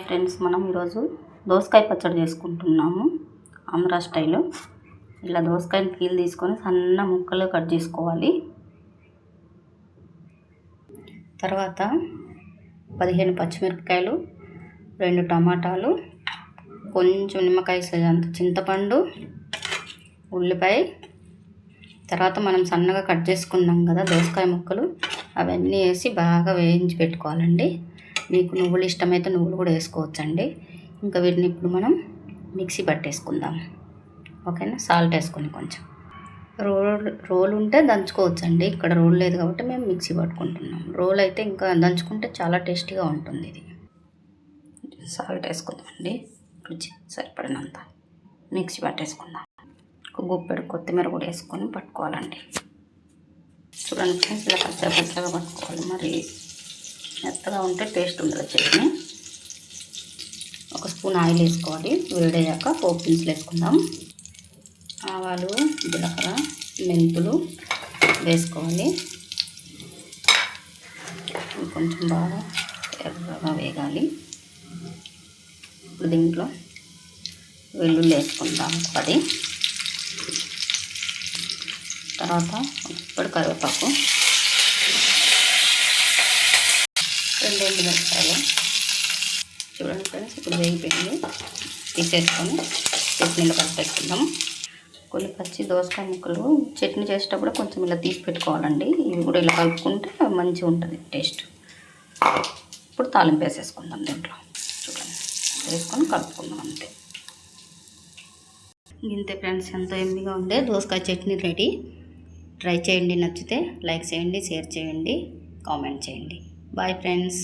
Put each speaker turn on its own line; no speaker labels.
Friends, మనం ఈరోజు దోసకాయ పచ్చడి చేసుకుంటున్నాము. ఆంధ్ర స్టైల్. ఇలా దోసకాయని పీల్ తీసుకొని సన్న ముక్కలు కట్ చేసుకోవాలి. తర్వాత 15 పచ్చిమిరపకాయలు, 2 టమాటాలు, కొంచెం నిమ్మకాయ సైజంత చింతపండు, ఉల్లిపాయ, తర్వాత మనం సన్నగా కట్ చేసుకున్నాం కదా దోసకాయ ముక్కలు, అవన్నీ వేసి బాగా వేయించి పెట్టుకోవాలండి. మీకు నువ్వులు ఇష్టమైతే నువ్వులు కూడా వేసుకోవచ్చండి. ఇంకా వీటిని ఇప్పుడు మనం మిక్సీ పట్టేసుకుందాం. ఓకేనా? సాల్ట్ వేసుకొని కొంచెం రోల్ ఉంటే దంచుకోవచ్చండి. ఇక్కడ రోల్ లేదు కాబట్టి మేము మిక్సీ పట్టుకుంటున్నాం. రోల్ అయితే ఇంకా దంచుకుంటే చాలా టేస్టీగా ఉంటుంది. ఇది సాల్ట్ వేసుకుందామండి, రుచి సరిపడినంత మిక్సీ పట్టేసుకుందాం. ఒక గుప్పెడు కొత్తిమీర కూడా వేసుకొని పట్టుకోవాలండి. చూడండి ఫ్రెండ్స్, ఇలా పచ్చగా పట్టుకోవాలి. మరి మెత్తగా ఉంటే టేస్ట్ ఉండదు చట్నీ. ఒక స్పూన్ ఆయిల్ వేసుకోవాలి. వేడయ్యాక పోపు దినుసులు వేసుకుందాం. ఆవాలు, జీలకర్ర, మెంతులు వేసుకోవాలి. కొంచెం బాగా ఎర్రగా వేగాలి. ఇప్పుడు దీంట్లో వెల్లుల్లి వేసుకుందాం 10. తర్వాత ఇప్పుడు కరివేపాకు, 2 ఎండుమిరపకాయలు. చూడండి ఫ్రెండ్స్, ఇప్పుడు వేగిపోయింది. తీసేసుకొని చట్నీలో కలిపేసుకుందాం. కొన్ని పచ్చి దోసకాయ ముక్కలు చట్నీ చేసేటప్పుడు కొంచెం ఇలా తీసి పెట్టుకోవాలండి. ఇవి కూడా ఇలా కలుపుకుంటే మంచిగా ఉంటుంది టేస్ట్. ఇప్పుడు తాలింపు వేసేసుకుందాం దీంట్లో. చూడండి, వేసుకొని కలుపుకుందాం అంతే. ఇంతే ఫ్రెండ్స్, ఎంతో ఎమ్మిగా ఉండే దోసకాయ చట్నీ రెడీ. ట్రై చేయండి. నచ్చితే లైక్ చేయండి, షేర్ చేయండి, కామెంట్ చేయండి. Bye friends.